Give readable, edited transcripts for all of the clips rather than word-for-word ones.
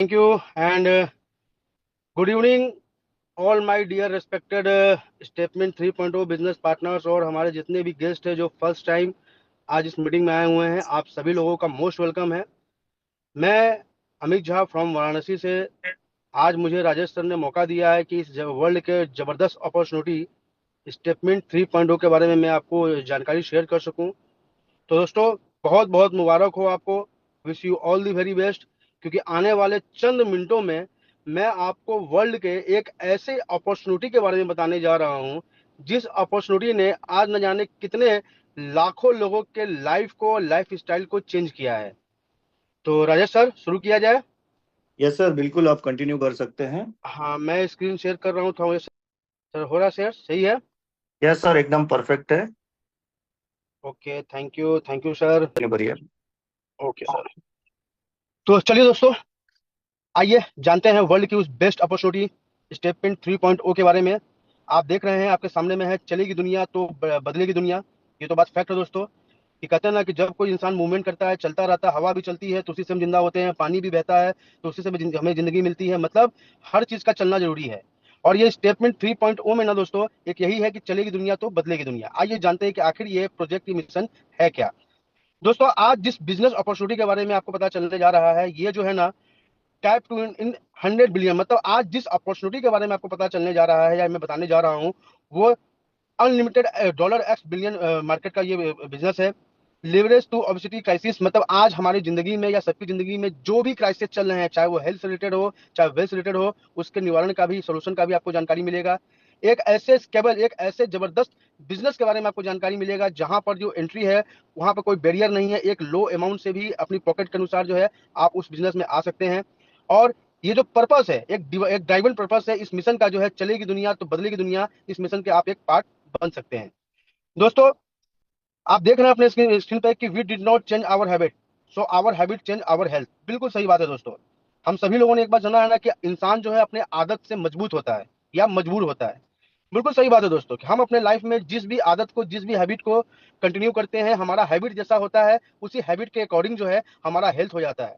Thank you and good evening all my dear respected statement 3.0 business partners और हमारे जितने भी गेस्ट हैं जो फर्स्ट टाइम आज इस मीटिंग में आए हुए हैं, आप सभी लोगों का मोस्ट वेलकम है। मैं अमित झा फ्रॉम वाराणसी से। आज मुझे राजेश सर ने मौका दिया है कि इस वर्ल्ड के ज़बरदस्त अपॉर्चुनिटी स्टेटमेंट 3.0 के बारे में मैं आपको जानकारी शेयर कर सकूं। तो दोस्तों, बहुत बहुत मुबारक हो आपको। Wish you all the very best, क्योंकि आने वाले चंद मिनटों में मैं आपको वर्ल्ड के एक ऐसे अपॉर्चुनिटी के बारे में बताने जा रहा हूं जिस अपॉर्चुनिटी ने आज न जाने कितने लाखों लोगों के लाइफ को, लाइफ स्टाइल को चेंज किया है। तो राजेश सर, शुरू किया जाए। यस सर, बिल्कुल आप कंटिन्यू कर सकते हैं। हाँ, मैं स्क्रीन शेयर कर रहा हूँ, थोड़ा सर हो रहा है शेयर, सही है? यस सर, एकदम परफेक्ट है। Okay, thank you sir. बढ़िया। Okay sir. तो चलिए दोस्तों, आइए जानते हैं वर्ल्ड की उस बेस्ट अपॉर्चुनिटी स्टेटमेंट 3.0 के बारे में। आप देख रहे हैं, आपके सामने में है, चलेगी दुनिया तो बदलेगी दुनिया। ये तो बात फैक्ट है दोस्तों, कि कहते हैं ना कि जब कोई इंसान मूवमेंट करता है, चलता रहता है, हवा भी चलती है तो उसी से हम जिंदा होते हैं, पानी भी बहता है तो उसी से भी हमें जिंदगी मिलती है। मतलब हर चीज का चलना जरूरी है। और ये स्टेटमेंट 3.0 में ना दोस्तों, एक यही है कि चलेगी दुनिया तो बदलेगी दुनिया। आइए जानते हैं कि आखिर ये प्रोजेक्ट की मिशन है क्या। दोस्तों, आज जिस बिजनेस अपॉर्चुनिटी के बारे में आपको पता चलने जा रहा है, ये जो है ना, टाइप टू इन 100 बिलियन, मतलब आज जिस अपॉर्चुनिटी के बारे में आपको पता चलने जा रहा है या मैं बताने जा रहा हूँ, वो unlimited dollar x billion market का ये बिजनेस है। लिवरेज टू ओबेसिटी क्राइसिस, मतलब आज हमारी जिंदगी में या सबकी जिंदगी में जो भी क्राइसिस चल रहे हैं, चाहे वो हेल्थ से रिलेटेड हो, चाहे वेल्थ से रिलेटेड हो, उसके निवारण का भी, सोल्यूशन का भी आपको जानकारी मिलेगा। एक ऐसे स्केबल, एक ऐसे जबरदस्त बिजनेस के बारे में आपको जानकारी मिलेगा जहां पर जो एंट्री है वहां पर कोई बैरियर नहीं है। एक लो अमाउंट से भी अपनी पॉकेट के अनुसार जो है आप उस बिजनेस में आ सकते हैं। और ये जो पर्पस है, एक ड्राइवन पर्पस है इस मिशन का, जो है चलेगी दुनिया तो बदलेगी दुनिया, इस मिशन के आप एक पार्ट बन सकते हैं। दोस्तों, आप देख रहे हैं अपने स्क्रीन पे कि we did not change our habit, so our habit change our health. बिल्कुल सही बात है दोस्तों। हम सभी लोगों ने एक बार जाना है ना कि इंसान जो है अपने आदत से मजबूत होता है या मजबूर होता है। बिल्कुल सही बात है दोस्तों, कि हम अपने लाइफ में जिस भी आदत को, जिस भी हैबिट को कंटिन्यू करते हैं, हमारा हैबिट जैसा होता है उसी हैबिट के अकॉर्डिंग जो है हमारा हेल्थ हो जाता है।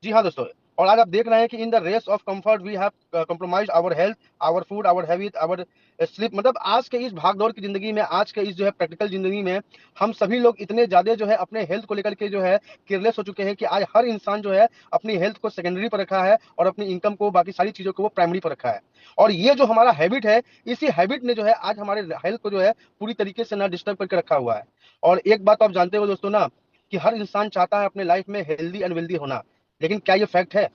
जी हाँ दोस्तों। और आज आप देख रहे हैं कि in the race of comfort we have compromise our health, our food, our habit, our sleep. मतलब आज के इस भागदौड़ की जिंदगी में, आज के इस जो है प्रैक्टिकल जिंदगी में, हम सभी लोग इतने ज्यादा जो है अपने हेल्थ को लेकर के जो है केयरलेस हो चुके हैं कि आज हर इंसान जो है अपनी हेल्थ को सेकेंडरी पर रखा है और अपनी इनकम को, बाकी सारी चीजों को वो प्राइमरी पर रखा है। और ये जो हमारा हैबिट है, इसी हैबिट ने जो है आज हमारे हेल्थ को जो है पूरी तरीके से ना डिस्टर्ब करके रखा हुआ है। और एक बात तो आप जानते हो दोस्तों ना, कि हर इंसान चाहता है अपने लाइफ में हेल्दी एंड वेल्दी होना। लेकिन क्या ये फैक्ट है?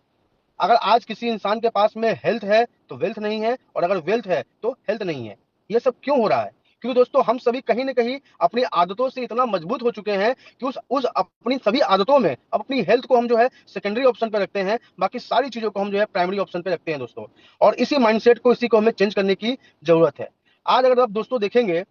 अगर आज किसी इंसान के पास में हेल्थ है तो वेल्थ नहीं है, और अगर वेल्थ है तो हेल्थ नहीं है। ये सब क्यों हो रहा है? क्योंकि दोस्तों हम सभी कहीं ना कहीं अपनी आदतों से इतना मजबूत हो चुके हैं कि उस अपनी सभी आदतों में अपनी हेल्थ को हम जो है सेकेंडरी ऑप्शन पे रखते हैं, बाकी सारी चीजों को हम जो है प्राइमरी ऑप्शन पे रखते हैं दोस्तों। और इसी माइंडसेट को, इसी को हमें चेंज करने की जरूरत है। आज अगर आप दोस्तों देखेंगे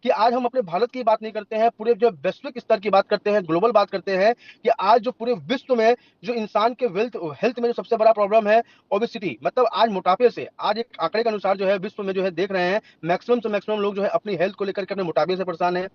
कि आज हम अपने भारत की बात नहीं करते हैं, पूरे जो वैश्विक स्तर की बात करते हैं, ग्लोबल बात करते हैं, कि आज जो पूरे विश्व में जो इंसान के वेल्थ हेल्थ में जो सबसे बड़ा प्रॉब्लम है, ओबेसिटी, मतलब आज मोटापे से, आज एक आंकड़े के अनुसार जो है विश्व में जो है देख रहे हैं, मैक्सिमम से मैक्सिमम लोग जो है अपनी हेल्थ को लेकर के अपने मोटापे से परेशान है,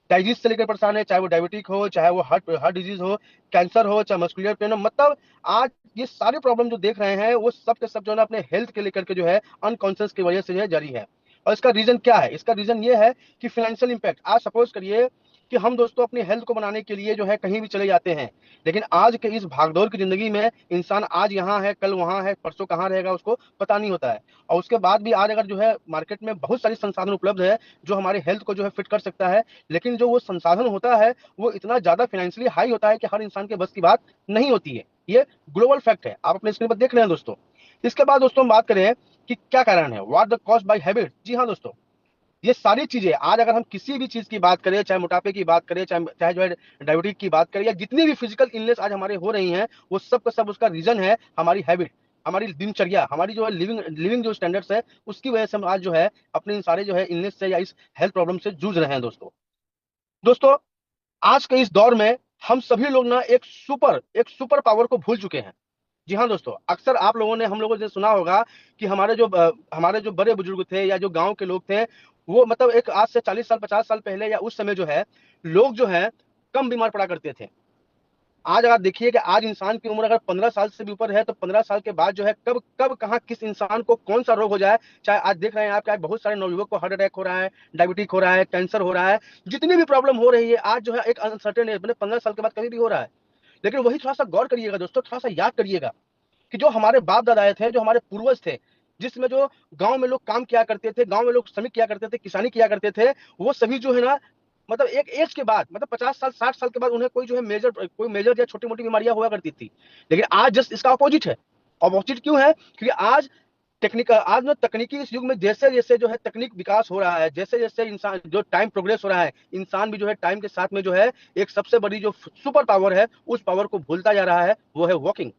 डाइजीज से लेकर परेशान है, चाहे वो डायबिटिक हो, चाहे वो हार्ट हार्ट डिजीज हो, कैंसर हो, चाहे मस्कुलर पेन हो। मतलब आज ये सारे प्रॉब्लम जो देख रहे हैं वो सब के सब जो है ना अपने हेल्थ के लेकर के जो है अनकॉन्शियस की वजह से जो है जारी है। और इसका रीजन क्या है? इसका रीजन ये है कि फाइनेंशियल इंपैक्ट। आज सपोज करिए कि हम दोस्तों अपनी हेल्थ को बनाने के लिए जो है कहीं भी चले जाते हैं, लेकिन आज के इस भागदौड़ की जिंदगी में इंसान आज यहाँ है, कल वहां है, परसों कहाँ रहेगा उसको पता नहीं होता है। और उसके बाद भी आज अगर जो है मार्केट में बहुत सारी संसाधन उपलब्ध है जो हमारे हेल्थ को जो है फिट कर सकता है, लेकिन जो वो संसाधन होता है वो इतना ज्यादा फाइनेंशियली हाई होता है कि हर इंसान के बस की बात नहीं होती है। ये ग्लोबल फैक्ट है, आप अपने स्क्रीन पर देख रहे हैं दोस्तों। इसके बाद दोस्तों हम बात करें कि क्या कारण है, what the cause by habit. जी हाँ दोस्तों, ये सारी चीजें आज अगर हम किसी भी चीज की बात करें, चाहे मोटापे की बात करें, चाहे चाहे जो है डायबिटीज की बात करें, या जितनी भी फिजिकल इलनेस आज हमारे हो रही हैं, वो सब का सब उसका रीजन है हमारी हैबिट, हमारी दिनचर्या, हमारी जो है लिविंग लिविंग जो स्टैंडर्ड्स है, उसकी वजह से हम आज जो है अपने इन सारे जो है इलनेस से या इस हेल्थ प्रॉब्लम से जूझ रहे हैं दोस्तों। दोस्तों, आज के इस दौर में हम सभी लोग ना एक सुपर पावर को भूल चुके हैं। जी हाँ दोस्तों, अक्सर आप लोगों ने, हम लोगों ने सुना होगा कि हमारे जो बड़े बुजुर्ग थे या जो गांव के लोग थे, वो मतलब एक आज से 40 साल 50 साल पहले या उस समय जो है लोग जो है कम बीमार पड़ा करते थे। आज अगर देखिए कि आज इंसान की उम्र अगर 15 साल से भी ऊपर है तो 15 साल के बाद जो है कब कब कहाँ किस इंसान को कौन सा रोग हो जाए। चाहे आज देख रहे हैं आप कि आज बहुत सारे नवयुवक को हार्ट अटैक हो रहा है, डायबिटिक हो रहा है, कैंसर हो रहा है, जितनी भी प्रॉब्लम हो रही है आज जो है एक अनसर्टेन एज, मतलब 15 साल के बाद कभी भी हो रहा है। लेकिन वही थोड़ा सा गौर करिएगा दोस्तों, थोड़ा सा याद करिएगा कि जो हमारे बाप दादा थे, जो हमारे पूर्वज थे, जिसमें जो गांव में लोग काम किया करते थे, गांव में लोग श्रमिक किया करते थे, किसानी किया करते थे, वो सभी जो है ना, मतलब एक एज के बाद, मतलब 50 साल 60 साल के बाद उन्हें कोई जो है मेजर या छोटी मोटी बीमारियां हुआ करती थी। लेकिन आज जस्ट इसका अपोजिट है। अपोजिट क्यों है? क्योंकि आज आज में तकनीकी इस युग में जैसे जैसे जो है तकनीक विकास हो रहा है, जैसे जैसे इंसान जो टाइम प्रोग्रेस हो रहा है, इंसान भी जो है टाइम के साथ में जो है एक सबसे बड़ी जो सुपर पावर है उस पावर को भूलता जा रहा है, वो है वॉकिंग।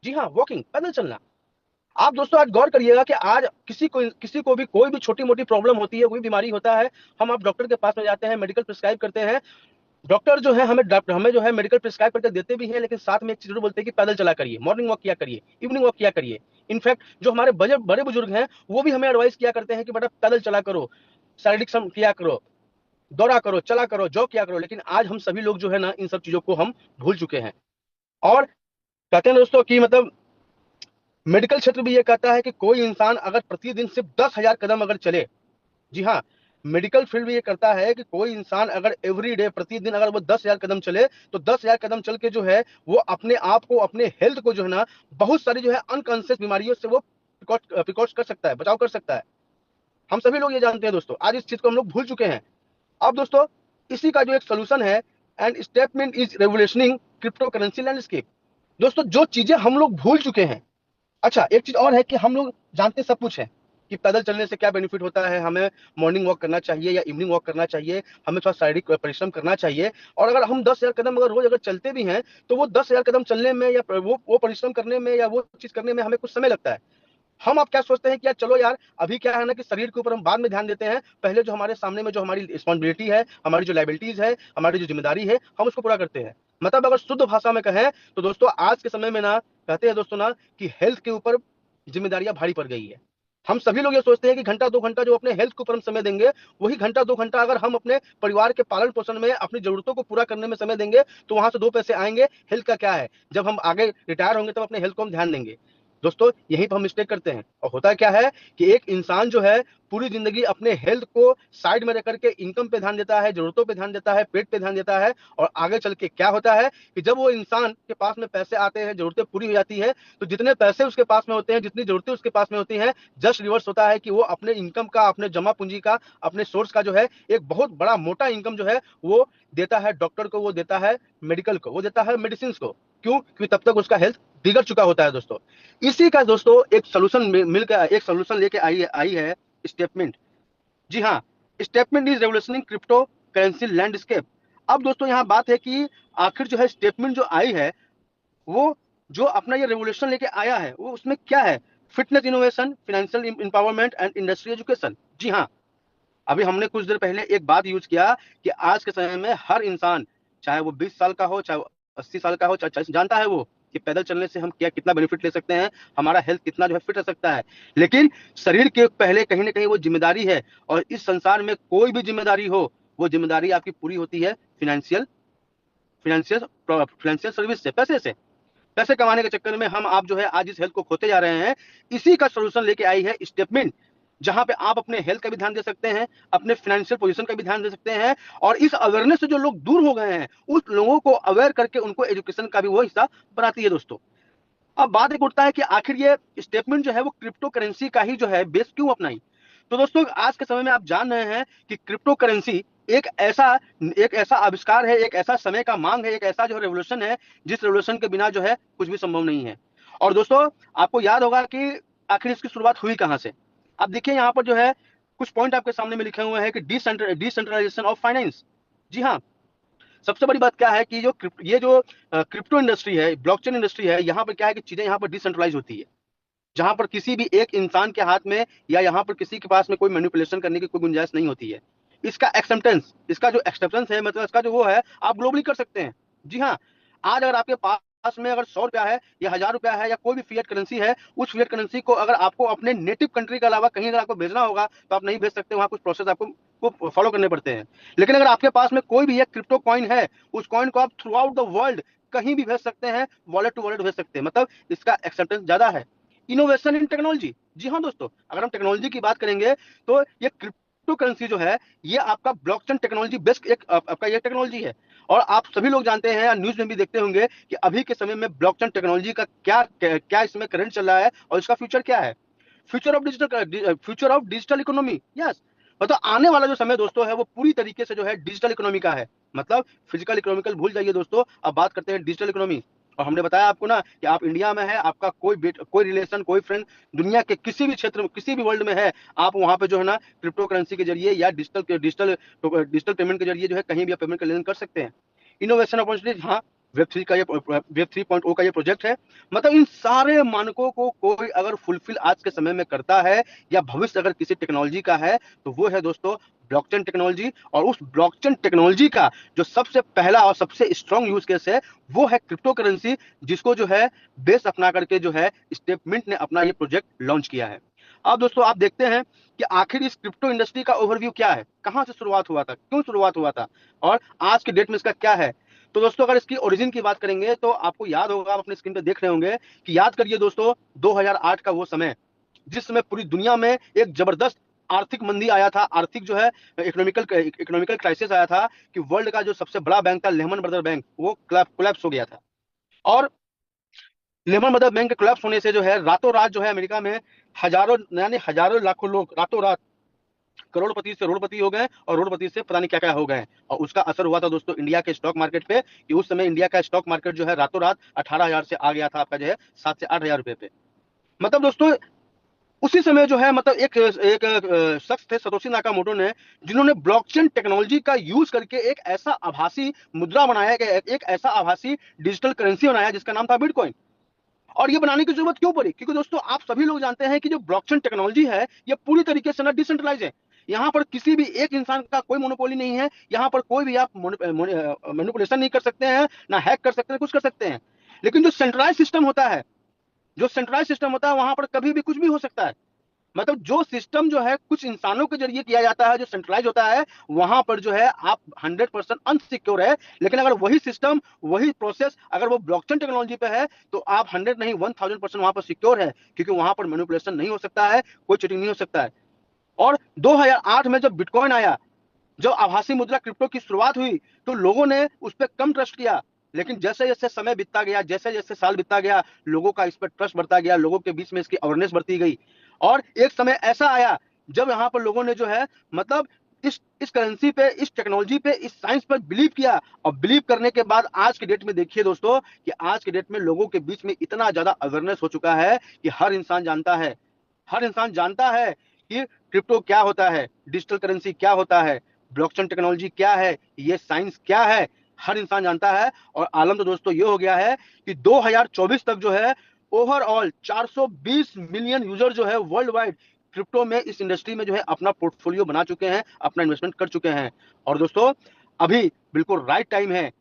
जी हाँ, वॉकिंग, पैदल चलना। आप दोस्तों आज गौर करिएगा कि आज किसी को भी कोई भी छोटी मोटी प्रॉब्लम होती है, कोई बीमारी होता है, हम आप डॉक्टर के पास में जाते हैं, मेडिकल प्रिस्क्राइब करते हैं। डॉक्टर जो है हमें जो है मेडिकल प्रिस्क्राइब करके देते भी हैं, लेकिन साथ में एक चीज जरूर बोलते हैं कि पैदल चला करिए, मॉर्निंग वॉक किया करिए, इवनिंग वॉक किया करिए। इनफैक्ट जो हमारे बड़े बड़े बुजुर्ग हैं वो भी हमें एडवाइस किया करते हैं कि बेटा पैदल चला करो, शारीरिक श्रम किया करो, दौड़ा करो, चला करो, जॉग किया करो। लेकिन आज हम सभी लोग जो है ना इन सब चीजों को हम भूल चुके हैं। और कहते हैं दोस्तों कि मतलब मेडिकल क्षेत्र भी ये कहता है कि कोई इंसान अगर प्रतिदिन सिर्फ 10,000 कदम अगर चले, जी हाँ, मेडिकल फील्ड भी ये करता है कि कोई इंसान अगर एवरी डे प्रतिदिन अगर वो 10,000 कदम चले तो 10,000 कदम चल के जो है वो अपने आप को, अपने हेल्थ को जो है ना बहुत सारी जो है अनकॉन्शियस बीमारियों से वो प्रिकॉश कर सकता है, बचाव कर सकता है। हम सभी लोग ये जानते हैं दोस्तों, आज इस चीज को हम लोग भूल चुके हैं। अब दोस्तों इसी का जो एक सोल्यूशन है, and statement is revolutionising crypto currency landscape. दोस्तों जो चीजें हम लोग भूल चुके हैं, अच्छा एक चीज और है कि हम लोग जानते सब कुछ है कि पैदल चलने से क्या बेनिफिट होता है, हमें मॉर्निंग वॉक करना चाहिए या इवनिंग वॉक करना चाहिए, हमें थोड़ा शारीरिक परिश्रम करना चाहिए। और अगर हम 10,000 कदम अगर रोज अगर चलते भी हैं तो वो 10,000 कदम चलने में या वो परिश्रम करने में या वो चीज करने में हमें कुछ समय लगता है। हम अब क्या सोचते हैं कि यार चलो यार, अभी क्या है ना कि शरीर के ऊपर हम बाद में ध्यान देते हैं, पहले जो हमारे सामने में जो हमारी रिस्पॉन्सिबिलिटी है, हमारी जो लाइबिलिटीज है, हमारी जो जिम्मेदारी है, हम उसको पूरा करते हैं। मतलब अगर शुद्ध भाषा में कहें तो दोस्तों आज के समय में ना कहते हैं दोस्तों ना कि हेल्थ के ऊपर जिम्मेदारियां भारी पड़ गई है। हम सभी लोग ये सोचते हैं कि घंटा 2 घंटा जो अपने हेल्थ के ऊपर हम समय देंगे, वही घंटा 2 घंटा अगर हम अपने परिवार के पालन पोषण में अपनी जरूरतों को पूरा करने में समय देंगे तो वहां से 2 पैसे आएंगे। हेल्थ का क्या है, जब हम आगे रिटायर होंगे तब अपने हेल्थ को हम ध्यान देंगे। दोस्तों यहीं पर हम मिस्टेक करते हैं। और होता क्या है कि एक इंसान जो है पूरी जिंदगी अपने हेल्थ को साइड में रख करके इनकम पे ध्यान देता है, जरूरतों पे ध्यान देता है, पेट पे ध्यान देता है, और आगे चल के क्या होता है कि जब वो इंसान के पास में पैसे आते हैं, जरूरतें पूरी हो जाती है, तो जितने पैसे उसके पास में होते हैं, जितनी जरूरतें उसके पास में होती हैं, जस्ट रिवर्स होता है कि वो अपने इनकम का, अपने जमा पूंजी का, अपने सोर्स का जो है एक बहुत बड़ा मोटा इनकम जो है वो देता है डॉक्टर को, वो देता है मेडिकल को, वो देता है मेडिसिन को। क्यों? क्योंकि तब तक उसका हेल्थ बिगड़ चुका होता है दोस्तों। इसी का दोस्तों एक सोल्यूशन मिलकर एक सोल्यूशन लेके आई आई है स्टेटमेंट। जी हाँ, statement is revolutionising crypto currency landscape. अब दोस्तों यहाँ बात है कि आखिर जो है स्टेटमेंट जो आई है वो जो अपना ये रेवोल्यूशन लेके आया है वो उसमें क्या है? Fitness innovation, financial empowerment and industry education. जी हाँ, अभी हमने कुछ देर पहले एक बात यूज किया कि आज के समय में हर इंसान, चाहे वो 20 साल का हो, चाहे वो 80 साल का हो, चाहे जानता है वो कि पैदल चलने से हम क्या कितना बेनिफिट ले सकते हैं, हमारा हेल्थ कितना जो है फिट रह सकता है। लेकिन शरीर के पहले कहीं ना कहीं वो जिम्मेदारी है, और इस संसार में कोई भी जिम्मेदारी हो, वो जिम्मेदारी आपकी पूरी होती है फिनेंशियल फिनेंशियल फिनेंशियल सर्विस से, पैसे से। पैसे कमाने के चक्कर में हम आप जो है आज इस हेल्थ को खोते जा रहे हैं। इसी का सोल्यूशन लेके आई है स्टेटमेंट, जहां पे आप अपने हेल्थ का भी ध्यान दे सकते हैं, अपने फाइनेंशियल पोजीशन का भी ध्यान दे सकते हैं, और इस अवेयरनेस से जो लोग दूर हो गए हैं उस लोगों को अवेयर करके उनको एजुकेशन का भी वो हिस्सा बनाती है दोस्तों। अब बात एक उठता है कि आखिर ये स्टेटमेंट जो है वो क्रिप्टो करेंसी का ही जो है बेस क्यों अपनाई। तो दोस्तों आज के समय में आप जान रहे हैं कि क्रिप्टो करेंसी एक ऐसा एक ऐसा आविष्कार है, एक ऐसा समय का मांग है, एक ऐसा जो रेवोल्यूशन है जिस रेवोल्यूशन के बिना जो है कुछ भी संभव नहीं है। और दोस्तों आपको याद होगा कि आखिर इसकी शुरुआत हुई कहां से। अब देखिए यहाँ पर जो है कुछ पॉइंट आपके सामने में लिखे हुए हैं कि डिसेंट्रलाइजेशन ऑफ फाइनेंस। जी हाँ, सबसे बड़ी बात क्या है कि ये जो क्रिप्टो इंडस्ट्री है, ब्लॉकचेन इंडस्ट्री है, यहाँ पर क्या है कि चीजें यहाँ पर डिसेंट्रलाइज होती है, जहां पर किसी भी एक इंसान के हाथ में या यहाँ पर किसी के पास में कोई मैनिपुलेशन करने की कोई गुंजाइश नहीं होती है। इसका एक्सेप्टेंस, इसका जो एक्सेप्टेंस है, मतलब इसका जो वो है, आप ग्लोबली कर सकते हैं। जी हाँ, आज अगर आपके पास में अगर 100 रुपया है या 1000 रुपया है या कोई भी फिएट करेंसी है, उस फिएट करेंसी को अगर आपको अपने नेटिव कंट्री के अलावा कहीं अगर आपको भेजना होगा तो आप नहीं भेज सकते, वहां कुछ प्रोसेस आपको को फॉलो करने पड़ते हैं। लेकिन अगर आपके पास में कोई भी एक क्रिप्टो कॉइन है, उस कॉइन को आप थ्रू आउट द वर्ल्ड कहीं भी भेज सकते हैं, वॉलेट टू वॉलेट भेज सकते हैं, मतलब इसका एक्सेप्टेंस ज्यादा है। इनोवेशन इन टेक्नोलॉजी, जी हाँ दोस्तों, अगर हम टेक्नोलॉजी की बात करेंगे तो ये क्रिप्टो करेंसी जो है ये आपका ब्लॉकचेन टेक्नोलॉजी बेस्ड एक आपका ये टेक्नोलॉजी है। और आप सभी लोग जानते हैं या न्यूज में भी देखते होंगे कि अभी के समय में ब्लॉकचेन टेक्नोलॉजी का क्या क्या इसमें करंट चल रहा है और इसका फ्यूचर क्या है। Future of digital economy, yes. मतलब आने वाला जो समय दोस्तों है वो पूरी तरीके से जो है डिजिटल इकोनॉमी का है। मतलब फिजिकल इकोनॉमिकल भूल जाइए दोस्तों, अब बात करते हैं डिजिटल इकोनॉमी। और हमने बताया आपको ना कि आप इंडिया में है, आपका कोई रिलेशन, कोई फ्रेंड दुनिया के किसी भी क्षेत्र में, किसी भी वर्ल्ड में है, आप वहां पे जो है ना क्रिप्टो करेंसी के जरिए या डिजिटल पेमेंट के जरिए जो है कहीं भी आप पेमेंट का लेन कर सकते हैं। इनोवेशन अपॉर्चुनिटीज, हाँ, वेब 3.0 का ये प्रोजेक्ट है। मतलब इन सारे मानकों को कोई अगर फुलफिल आज के समय में करता है या भविष्य अगर किसी टेक्नोलॉजी का है तो वो है दोस्तों ब्लॉकचेन टेक्नोलॉजी। और उस ब्लॉकचेन टेक्नोलॉजी का जो सबसे पहला और सबसे स्ट्रॉन्ग यूज केस है वो है क्रिप्टो करेंसी, जिसको जो है बेस अपना करके जो है स्टेपमिंट ने अपना ये प्रोजेक्ट लॉन्च किया है। अब दोस्तों आप देखते हैं कि आखिर इस क्रिप्टो इंडस्ट्री का ओवरव्यू क्या है, कहां से शुरुआत हुआ था, क्यों शुरुआत हुआ था और आज के डेट में इसका क्या है। तो दोस्तों अगर इसकी ओरिजिन की बात करेंगे तो आपको याद होगा, आप अपने स्क्रीन पे देख रहे होंगे कि याद करिए दोस्तों 2008 का वो समय जिस समय पूरी दुनिया में एक जबरदस्त आर्थिक मंदी आया था, आर्थिक जो है इकोनॉमिकल क्राइसिस आया था कि वर्ल्ड का जो सबसे बड़ा बैंक था लेमन ब्रदर बैंक वो कोलैप्स हो गया था। और लेमन ब्रदर बैंक के कोलैप्स होने से जो है रातों रात जो है अमेरिका में हजारों यानी हजारों लाखों लोग रातों रात करोड़पति से रोड़पति हो गए और रोड़पति से पता नहीं क्या क्या हो गए। और उसका असर हुआ था दोस्तों इंडिया के स्टॉक मार्केट पे कि उस समय इंडिया का स्टॉक मार्केट जो है रातों रात 18,000 से आ गया था आपका जो है 7 से 8 हजार रुपए पे। मतलब दोस्तों उसी समय जो है मतलब एक शख्स थे सतोशी नाकामोटो ने, जिन्होंने ब्लॉकचेन टेक्नोलॉजी का यूज करके एक ऐसा आभासी मुद्रा बनाया, एक ऐसा आभासी डिजिटल करेंसी बनाया जिसका नाम था बिटकॉइन। और ये बनाने की जरूरत क्यों पड़ी, क्योंकि दोस्तों आप सभी लोग जानते हैं कि जो ब्लॉकचेन टेक्नोलॉजी है ये पूरी तरीके से ना डिसेंट्रलाइज है। यहाँ पर किसी भी एक इंसान का कोई मोनोपोली नहीं है, यहाँ पर कोई भी आप मैनिपुलेशन नहीं कर सकते हैं, ना हैक कर सकते हैं, कुछ कर सकते हैं। लेकिन जो सेंट्रलाइज सिस्टम होता है वहां पर कभी भी कुछ भी हो सकता है। मतलब जो सिस्टम जो है कुछ इंसानों के जरिए किया जाता है, जो सेंट्रलाइज होता है वहां पर जो है आप 100% अनसिक्योर है। लेकिन अगर वही सिस्टम, वही प्रोसेस अगर वो ब्लॉकचेन टेक्नोलॉजी पे है तो आप 100 नहीं 1000% वहां पर सिक्योर है, क्योंकि वहां पर मैनिपुलेशन नहीं हो सकता है, कोई चीटिंग नहीं हो सकता है। और 2008 में जब बिटकॉइन आया, जब आभासी मुद्रा क्रिप्टो की शुरुआत हुई तो लोगों ने उस पर कम ट्रस्ट किया। लेकिन जैसे जैसे समय बीतता गया, जैसे जैसे साल बीतता गया, लोगों का इस पर ट्रस्ट बढ़ता गया, लोगों के बीच में इसकी अवेयरनेस बढ़ती गई। और एक समय ऐसा आया जब यहाँ पर लोगों ने जो है मतलब इस करेंसी पे, इस टेक्नोलॉजी पे, इस साइंस पर बिलीव किया। और बिलीव करने के बाद आज के डेट में देखिए दोस्तों कि आज के डेट में लोगों के बीच में इतना ज्यादा अवेयरनेस हो चुका है कि हर इंसान जानता है कि क्रिप्टो क्या होता है, डिजिटल करेंसी क्या होता है, ब्लॉकचेन टेक्नोलॉजी क्या है, ये साइंस क्या है, हर इंसान जानता है। और आलम तो दोस्तों ये हो गया है कि 2024 तक जो है ओवरऑल 420 मिलियन यूजर जो है वर्ल्ड वाइड क्रिप्टो में, इस इंडस्ट्री में जो है अपना पोर्टफोलियो बना चुके हैं, अपना इन्वेस्टमेंट कर चुके हैं। और दोस्तों अभी बिल्कुल राइट टाइम है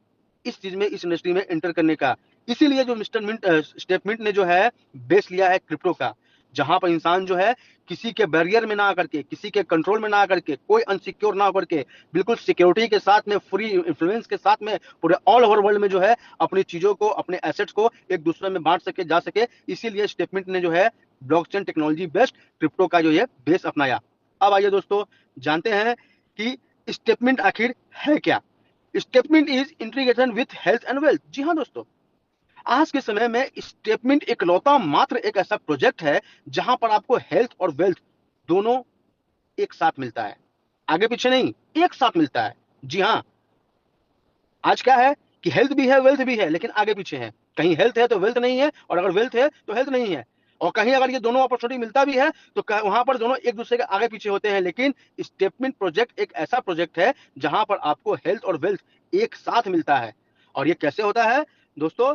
इस चीज में, इस इंडस्ट्री में एंटर करने का। इसीलिए जो मिस्टर मिंट स्टेटमेंट ने जो है बेस लिया है क्रिप्टो का, जहां पर इंसान जो है किसी के बैरियर में ना आकर के, किसी के कंट्रोल में ना आकर के, कोई अनसिक्योर ना होकर के, बिल्कुल सिक्योरिटी के साथ में, फ्री इन्फ्लुएंस के साथ में पूरे ऑल ओवर वर्ल्ड में जो है अपनी चीजों को, अपने एसेट्स को एक दूसरे में बांट सके, जा सके। इसीलिए स्टेटमेंट ने जो है ब्लॉकचेन टेक्नोलॉजी बेस्ड क्रिप्टो का जो ये बेस अपनाया। अब आइए दोस्तों जानते हैं कि स्टेटमेंट आखिर है क्या। Statement is integration with health and wealth. जी हाँ दोस्तों, आज के समय में स्टेटमेंट इकलौता मात्र एक ऐसा प्रोजेक्ट है जहां पर आपको हेल्थ और वेल्थ दोनों एक साथ मिलता है, आगे पीछे नहीं, एक साथ मिलता है। जी हाँ, आज क्या है कि हेल्थ भी है, वेल्थ भी है, लेकिन आगे पीछे है। कहीं हेल्थ है तो वेल्थ नहीं है, और अगर वेल्थ है तो हेल्थ नहीं है। और कहीं अगर ये दोनों अपॉर्चुनिटी मिलता भी है तो वहां पर दोनों एक दूसरे के आगे पीछे होते हैं। लेकिन स्टेटमेंट प्रोजेक्ट एक ऐसा प्रोजेक्ट है जहां पर आपको हेल्थ और वेल्थ एक साथ मिलता है। और ये कैसे होता है दोस्तों,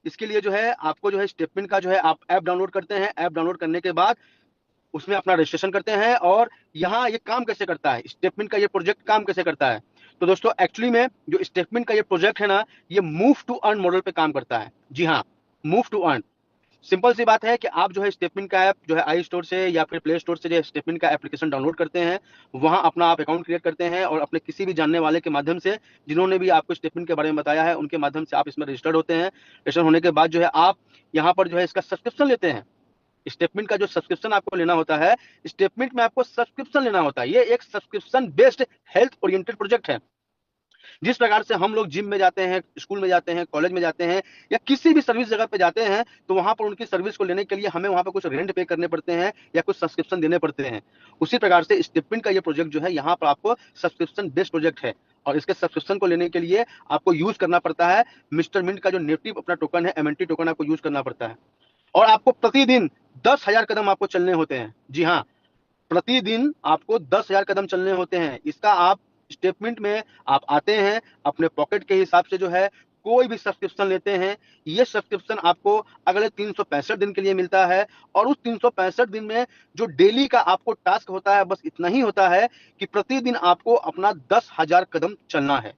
इसके लिए जो है आपको जो है स्टेटमेंट का जो है आप ऐप डाउनलोड करते हैं। ऐप डाउनलोड करने के बाद उसमें अपना रजिस्ट्रेशन करते हैं। और यहाँ ये काम कैसे करता है, स्टेटमेंट का ये प्रोजेक्ट काम कैसे करता है, तो दोस्तों एक्चुअली में जो स्टेटमेंट का ये प्रोजेक्ट है ना, ये मूव टू अर्न मॉडल पे काम करता है। जी हाँ, मूव टू अर्न। सिंपल सी बात है कि आप जो है स्टेटमेंट का ऐप जो है आई स्टोर से या फिर प्ले स्टोर से जो स्टेटमेंट का एप्लीकेशन डाउनलोड करते हैं, वहां अपना आप अकाउंट क्रिएट करते हैं और अपने किसी भी जानने वाले के माध्यम से, जिन्होंने भी आपको स्टेटमेंट के बारे में बताया है, उनके माध्यम से आप इसमें रजिस्टर्ड होते हैं। रजिस्टर होने के बाद जो है आप यहाँ पर जो है इसका सब्सक्रिप्शन लेते हैं। स्टेटमेंट का जो सब्सक्रिप्शन आपको लेना होता है, स्टेटमेंट में आपको सब्सक्रिप्शन लेना होता है। ये एक subscription based health oriented project है। जिस प्रकार से हम लोग जिम में जाते हैं, स्कूल में जाते हैं, कॉलेज में जाते हैं या किसी भी सर्विस जगह पे जाते हैं, तो वहां पर उनकी सर्विस को लेने के लिए हमें वहां पर कुछ रेंट पे करने पड़ते हैं या कुछ सब्सक्रिप्शन देने पड़ते हैं। उसी प्रकार से स्टेटमेंट का ये प्रोजेक्ट जो है यहाँ पर आपको सब्सक्रिप्शन बेस्ड प्रोजेक्ट है। और इसके सब्सक्रिप्शन को लेने के लिए आपको यूज करना पड़ता है मिस्टर मिंट का जो नेटिव अपना टोकन है, एमएनटी टोकन, आपको यूज करना पड़ता है। और आपको प्रतिदिन 10,000 कदम आपको चलने होते हैं। जी हाँ, प्रतिदिन आपको 10,000 कदम चलने होते हैं। इसका आप स्टेटमेंट में आप आते हैं, अपने पॉकेट के हिसाब से जो है कोई भी सब्सक्रिप्शन लेते हैं। ये सब्सक्रिप्शन आपको अगले 365 दिन के लिए मिलता है। और उस 365 दिन में जो डेली का आपको टास्क होता है, बस इतना ही होता है कि प्रतिदिन आपको अपना 10,000 कदम चलना है।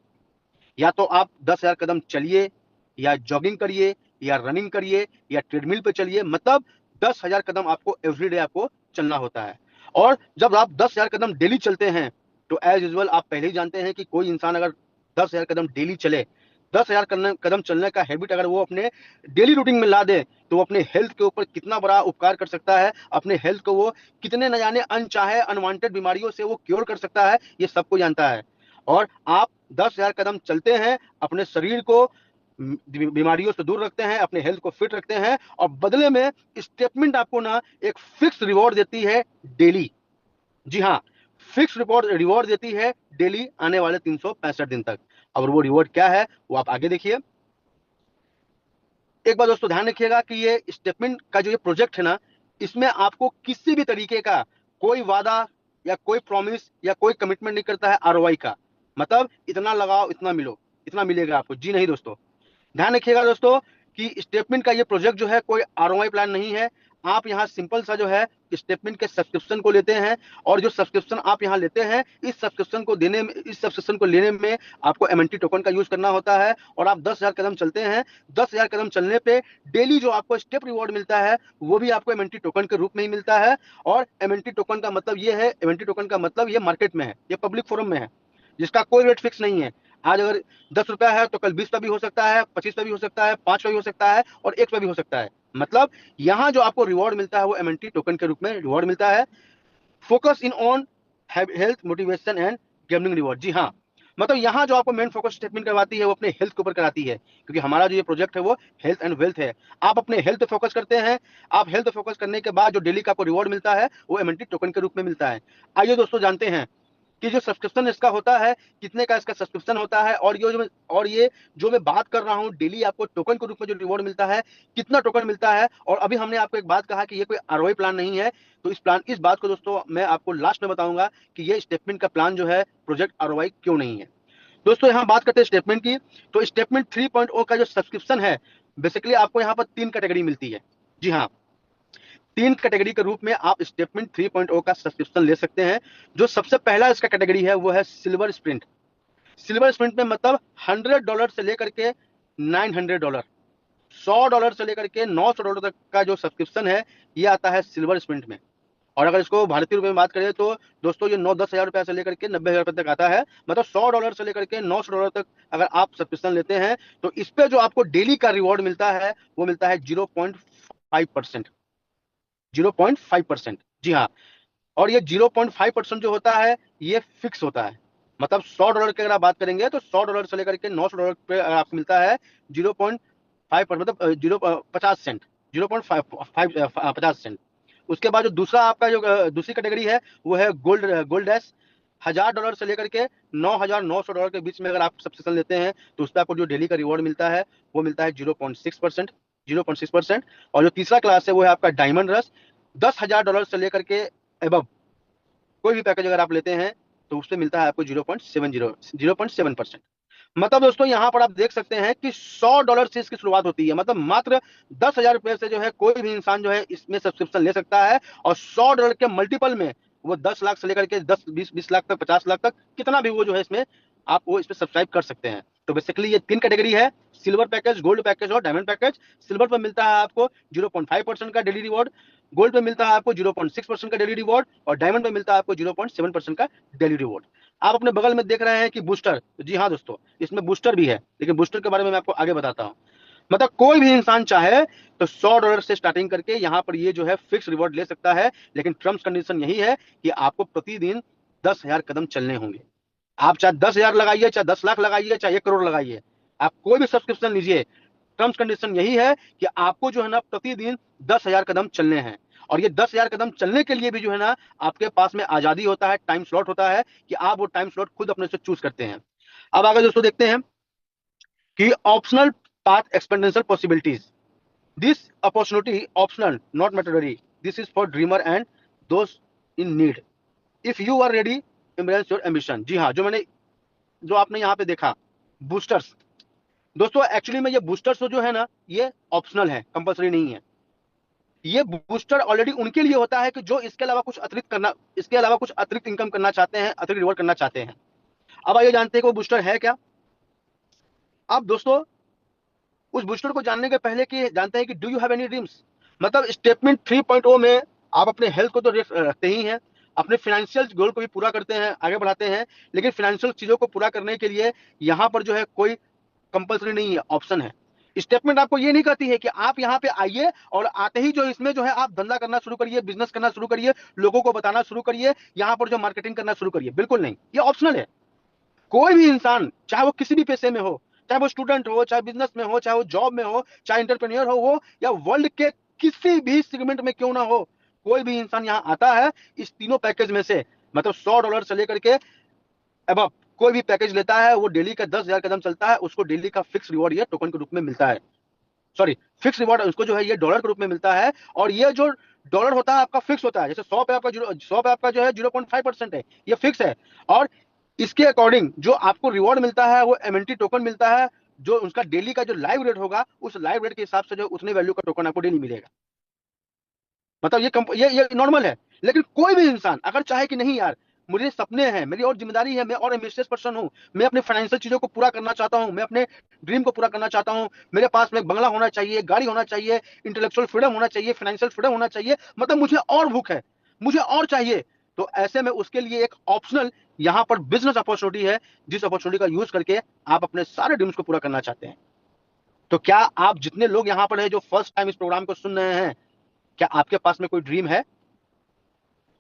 या तो आप 10,000 कदम चलिए, या जॉगिंग करिए, या रनिंग करिए, या ट्रेडमिल पे चलिए, मतलब 10,000 कदम आपको एवरीडे आपको चलना होता है। और जब आप 10,000 कदम डेली चलते हैं, तो एज यूजल आप पहले ही जानते हैं कि कोई इंसान अगर 10,000 कदम डेली चले, 10,000 कदम चलने का हैबिट अगर वो अपने डेली रूटीन में ला दे, तो वो अपने हेल्थ के ऊपर कितना बड़ा उपकार कर सकता है, अपने हेल्थ को वो कितने न जाने अनचाहे अनवांटेड बीमारियों से वो क्योर कर सकता है, ये सबको जानता है। और आप 10,000 कदम चलते हैं, अपने शरीर को बीमारियों से दूर रखते हैं, अपने हेल्थ को फिट रखते हैं, और बदले में स्टेटमेंट आपको ना एक फिक्स रिवॉर्ड देती है डेली। जी हाँ, फिक्स रिवॉर्ड देती है डेली आने वाले 365 दिन तक। और वो रिवॉर्ड क्या है वो आप आगे देखिए। एक बार दोस्तों ध्यान रखिएगा कि ये स्टेटमेंट का जो ये प्रोजेक्ट है ना, इसमें आपको किसी भी तरीके का कोई वादा या कोई प्रॉमिस या कोई कमिटमेंट नहीं करता है आरओआई का। मतलब इतना लगाओ इतना मिलो, इतना मिलेगा आपको, जी नहीं दोस्तों। ध्यान रखिएगा दोस्तों कि स्टेटमेंट का ये प्रोजेक्ट जो है कोई आरओआई प्लान नहीं है। आप यहाँ सिंपल सा जो है स्टेटमेंट के सब्सक्रिप्शन को लेते हैं, और जो सब्सक्रिप्शन आप यहाँ लेते हैं, इस सब्सक्रिप्शन को लेने में आपको एमएनटी टोकन का यूज करना होता है। और आप 10,000 कदम चलते हैं, 10,000 कदम चलने पे डेली जो आपको स्टेप रिवॉर्ड मिलता है, वो भी आपको एमएनटी टोकन के रूप में ही मिलता है। और एमएनटी टोकन का मतलब ये है, एमएनटी टोकन का मतलब ये मार्केट में है, ये पब्लिक फोरम में है, जिसका कोई रेट फिक्स नहीं है। आज अगर 10 रुपया है तो कल 20 पे भी हो सकता है, 25 पे भी हो सकता है, 5 पे भी हो सकता है, और 1 पे भी हो सकता है। मतलब यहाँ जो आपको रिवॉर्ड मिलता है वो एमएनटी टोकन के रूप में रिवॉर्ड मिलता है। Focus in on health motivation and gaming reward. जी हाँ, मतलब यहाँ जो आपको मेन फोकस स्टेटमेंट करवाती है वो अपने हेल्थ के ऊपर कराती है, क्योंकि हमारा जो ये प्रोजेक्ट है वो हेल्थ एंड वेल्थ है। आप अपने हेल्थ पे फोकस करते हैं, आप हेल्थ पे फोकस करने के बाद जो डेली का आपको रिवॉर्ड मिलता है वो एमएनटी टोकन के रूप में मिलता है। आइए दोस्तों जानते हैं कि जो सब्सक्रिप्शन इसका होता है, कितने का इसका सब्सक्रिप्शन होता है, और ये जो मैं बात कर रहा हूँ डेली आपको टोकन के रूप में जो रिवॉर्ड मिलता है, कितना टोकन मिलता है। और अभी हमने आपको एक बात कहा कि ये कोई आरओआई प्लान नहीं है, तो इस बात को दोस्तों मैं आपको लास्ट में बताऊंगा कि ये स्टेटमेंट का प्लान जो है प्रोजेक्ट आरओआई क्यों नहीं है। दोस्तों यहाँ बात करते हैं स्टेटमेंट की, तो स्टेटमेंट 3.0 का जो सब्सक्रिप्शन है, बेसिकली आपको यहाँ पर 3 कैटेगरी मिलती है। जी हाँ, 3 कैटेगरी के रूप में आप स्टेटमेंट 3.0 का सब्सक्रिप्शन ले सकते हैं। जो सबसे पहला इसका कैटेगरी है वो है सिल्वर स्प्रिंट। सिल्वर स्प्रिंट में मतलब $100 से लेकर के $900, $100 से लेकर के $900 तक का जो सब्सक्रिप्शन है, ये आता है सिल्वर स्प्रिंट में। और अगर इसको भारतीय रुपए में बात करें तो दोस्तों ये 9-10 हजार रुपए से लेकर के 90,000 रुपए तक आता है। मतलब $100 से लेकर के $900 तक अगर आप सब्सक्रिप्शन लेते हैं, तो इस पे जो आपको डेली का रिवॉर्ड मिलता है वो मिलता है 0.5%। 0.5%, जी हाँ। और ये 0.5% जो होता है ये फिक्स होता है। मतलब $100 की अगर आप बात करेंगे तो $100 से लेकर के $900 पे आपको मिलता है 0.5%, मतलब 50 सेंट, 0.50 सेंट। उसके बाद जो दूसरा आपका जो दूसरी कैटेगरी है वो है गोल्ड डैश। $1,000 से लेकर के $9,900 के बीच में अगर आप सब्सक्रिप्शन लेते हैं, तो उस पर आपको जो डेली का रिवॉर्ड मिलता है वो मिलता है 0.6%। 0.6%। और जो तीसरा क्लास है वो है आपका डायमंड रश। $10,000 से लेकर के एबव कोई भी पैकेज अगर आप लेते हैं, तो उससे मिलता है आपको 0.7%। मतलब दोस्तों यहाँ पर आप देख सकते हैं कि $100 से इसकी शुरुआत होती है। मतलब मात्र 10,000 रुपए से जो है कोई भी इंसान जो है इसमें सब्सक्रिप्शन ले सकता है। और $100 के मल्टीपल में वो 10 लाख से लेकर के 10, 20 लाख तक, 50 लाख तक, कितना भी वो जो है इसमें आप वो इस पे सब्सक्राइब कर सकते हैं। तो बेसिकली ये तीन कैटेगरी है, सिल्वर पैकेज, गोल्ड पैकेज और डायमंड पैकेज। सिल्वर पर मिलता है आपको 0.5% का डेली रिवॉर्ड, गोल्ड पे मिलता है आपको 0.6% का डेली रिवॉर्ड, और डायमंड पे मिलता है आपको 0.7% का डेली रिवॉर्ड। आप अपने बगल में देख रहे हैं कि बूस्टर, जी हाँ दोस्तों, इसमें बूस्टर भी है, लेकिन बूस्टर के बारे में मैं आपको आगे बताता हूँ। मतलब कोई भी इंसान चाहे तो $100 से स्टार्टिंग करके यहाँ पर ये जो है फिक्स रिवॉर्ड ले सकता है, लेकिन टर्म्स कंडीशन यही है कि आपको प्रतिदिन 10,000 कदम चलने होंगे। आप चाहे 10,000 लगाइए, चाहे 10 लाख लगाइए, चाहे 1 करोड़ लगाइए, आप कोई भी सब्सक्रिप्शन लीजिए, टर्म्स कंडीशन यही है कि आपको जो है ना प्रतिदिन 10,000 कदम चलने हैं। और ये 10,000 कदम चलने के लिए भी जो है ना आपके पास में आजादी होता है, टाइम स्लॉट होता है कि आप वो टाइम स्लॉट खुद अपने से चूज करते हैं। अब आगे दोस्तों देखते हैं कि optional path exponential possibilities. This opportunity optional not mandatory, this is for dreamer and दोस्त in need, if you are ready embrace your ambition. जी हाँ, जो आपने यहाँ पे देखा बूस्टर्स, दोस्तों एक्चुअली में ये बूस्टर्स जो है ना ये ऑप्शनल है, कंपलसरी नहीं है। ये बूस्टर ऑलरेडी उनके लिए होता है कि जो इसके अलावा कुछ अतिरिक्त करना, इसके अलावा कुछ अतिरिक्त इनकम करना चाहते हैं, अतिरिक्त रिवॉर्ड करना चाहते हैं। अब आइए जानते हैं कि वो बूस्टर है क्या। अब दोस्तों उस बूस्टर को जानने के पहले कि जानते हैं कि do you have any dreams. मतलब स्टेटमेंट 3.0 में आप अपने हेल्थ को तो रखते ही हैं, अपने फाइनेंशियल गोल को भी पूरा करते हैं, आगे बढ़ाते हैं, लेकिन फाइनेंशियल चीजों को पूरा करने के लिए यहाँ पर जो है कोई कंपलसरी नहीं है, ऑप्शन है। स्टेटमेंट आपको ये नहीं कहती है कि आप यहाँ पे आइए और आते ही जो इसमें जो है आप धंधा करना शुरू करिए, बिजनेस करना शुरू करिए, लोगों को बताना शुरू करिए, यहाँ पर जो मार्केटिंग करना शुरू करिए, बिल्कुल नहीं, ये ऑप्शनल है। कोई भी इंसान चाहे वो किसी भी पेशे में हो, चाहे वो स्टूडेंट हो, चाहे बिजनेस में हो, चाहे वो जॉब में हो, चाहे इंटरप्रेन्योर हो वो, या वर्ल्ड के किसी भी सेगमेंट में क्यों ना हो, कोई भी इंसान यहाँ आता है इस तीनों पैकेज में से, मतलब $100 से लेकर के अब कोई भी पैकेज लेता है, वो डेली का 10,000 कदम चलता है, उसको डेली का फिक्स रिवॉर्ड ये टोकन के रूप में मिलता है। सॉरी, फिक्स रिवॉर्ड उसको जो है ये डॉलर के रूप में मिलता है। और ये जो डॉलर होता है आपका फिक्स होता है, जैसे 100 पे आपका 100 पे आपका जो है 0.5% है, ये फिक्स है। और इसके अकॉर्डिंग जो आपको रिवॉर्ड मिलता है वो एमएनटी टोकन मिलता है, जो उसका डेली का जो लाइव रेट होगा उस लाइव रेट के हिसाब से जो उतने वैल्यू का टोकन आपको डेली मिलेगा। मतलब ये नॉर्मल है। लेकिन कोई भी इंसान अगर चाहे कि नहीं यार, मुझे सपने हैं, मेरी और जिम्मेदारी है, मैं और एम्बिशियस पर्सन हूं, मैं अपने फाइनेंशियल चीजों को पूरा करना चाहता हूं, मैं अपने ड्रीम को पूरा करना चाहता हूं, मेरे पास में एक बंगला होना चाहिए, गाड़ी होना चाहिए, इंटेलेक्चुअल फ्रीडम होना चाहिए, फाइनेंशियल फ्रीडम होना चाहिए, मतलब मुझे और भूख है, मुझे और चाहिए, तो ऐसे में उसके लिए एक ऑप्शनल यहाँ पर बिजनेस अपॉर्चुनिटी है, जिस अपॉर्चुनिटी का यूज करके आप अपने सारे ड्रीम्स को पूरा करना चाहते हैं। तो क्या आप जितने लोग यहाँ पर है जो फर्स्ट टाइम इस प्रोग्राम को सुन रहे हैं, क्या आपके पास में कोई ड्रीम है?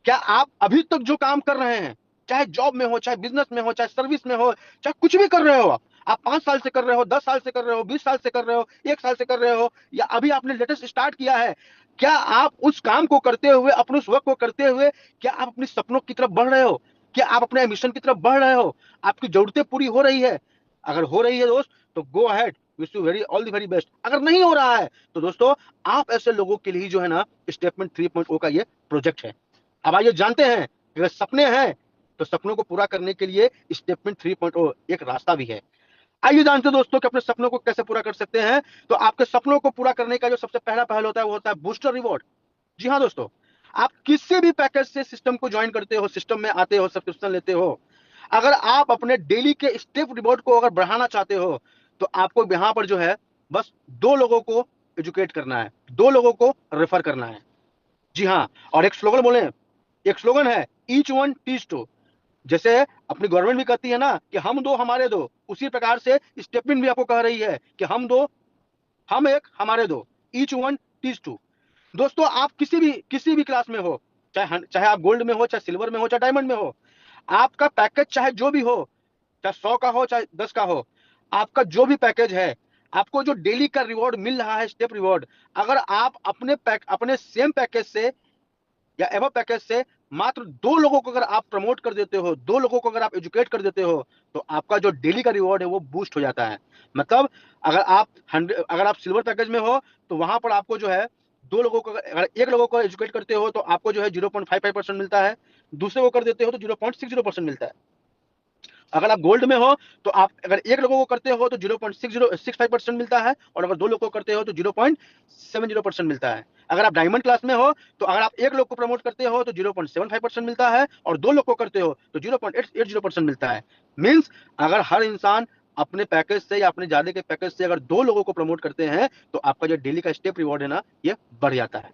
क्या आप अभी तक जो काम कर रहे हैं, चाहे जॉब में हो, चाहे बिजनेस में हो, चाहे सर्विस में हो, चाहे कुछ भी कर रहे हो, आप 5 साल से कर रहे हो, 10 साल से कर रहे हो, 20 साल से कर रहे हो, 1 साल से कर रहे हो, या अभी आपने लेटेस्ट स्टार्ट किया है, क्या आप उस काम को करते हुए, अपने उस वर्क को करते हुए, क्या आप अपने सपनों की तरफ बढ़ रहे हो? क्या आप अपने मिशन की तरफ बढ़ रहे हो? आपकी जरूरतें पूरी हो रही है? अगर हो रही है दोस्त, तो go ahead, wish you very all the very best. अगर नहीं हो रहा है तो दोस्तों आप ऐसे लोगों के लिए जो है ना स्टेटमेंट 3.0 का ये प्रोजेक्ट है। अब आइए जानते हैं कि अगर सपने हैं तो सपनों को पूरा करने के लिए स्टेटमेंट 3.0 एक रास्ता भी है। आइए जानते हैं दोस्तों कि अपने सपनों को कैसे पूरा कर सकते हैं। तो आपके सपनों को पूरा करने का जो सबसे पहला पहल होता है वो होता है बूस्टर रिवॉर्ड। जी हाँ दोस्तों, आप किसी भी पैकेज से सिस्टम को ज्वाइन करते हो, सिस्टम में आते हो, सब्सक्रिप्शन लेते हो, अगर आप अपने डेली के स्टेप रिवॉर्ड को अगर बढ़ाना चाहते हो तो आपको यहां पर जो है बस 2 लोगों को एजुकेट करना है, 2 लोगों को रेफर करना है। जी हाँ, और एक स्लोगन बोले, एक स्लोगन है ईच वन टीच टू। जैसे अपनी गवर्नमेंट भी कहती है ना कि हम दो हमारे दो, उसी प्रकार से स्टेटमेंट भी आपको कह रही है कि हम दो, हम एक, हमारे दो, ईच वन टीच टू। दोस्तों आप किसी भी क्लास में हो, चाहे आप गोल्ड में हो, चाहे सिल्वर में हो, चाहे डायमंड में हो, आपका पैकेज चाहे जो भी हो, चाहे 100 का हो, चाहे 10 का हो, आपका जो भी पैकेज है, आपको जो डेली का रिवॉर्ड मिल रहा है स्टेप रिवॉर्ड, अगर आप अपने सेम पैकेज से या एवं पैकेज से मात्र 2 लोगों को अगर आप प्रमोट कर देते हो, 2 लोगों को अगर आप एजुकेट कर देते हो, तो आपका जो डेली का रिवॉर्ड है वो बूस्ट हो जाता है। मतलब अगर आप सिल्वर पैकेज में हो तो वहां पर आपको जो है 2 लोगों को, अगर 1 लोगों को एजुकेट करते हो तो आपको जो है 0.55% मिलता है, दूसरे को कर देते हो तो 0.60% मिलता है। अगर आप गोल्ड में हो तो आप अगर 1 लोगों को करते हो तो 0.6065% मिलता है, और अगर 2 लोगों को करते हो तो 0.70% मिलता है। अगर आप डायमंड क्लास में हो तो अगर आप 1 लोग को प्रमोट करते हो तो 0.75% मिलता है, और 2 लोग को करते हो तो 0.80% मिलता है। मीन्स अगर हर इंसान अपने पैकेज से या अपने ज्यादा के पैकेज से अगर 2 लोगों को प्रमोट करते हैं तो आपका जो डेली का स्टेप रिवॉर्ड है ना, ये बढ़ जाता है।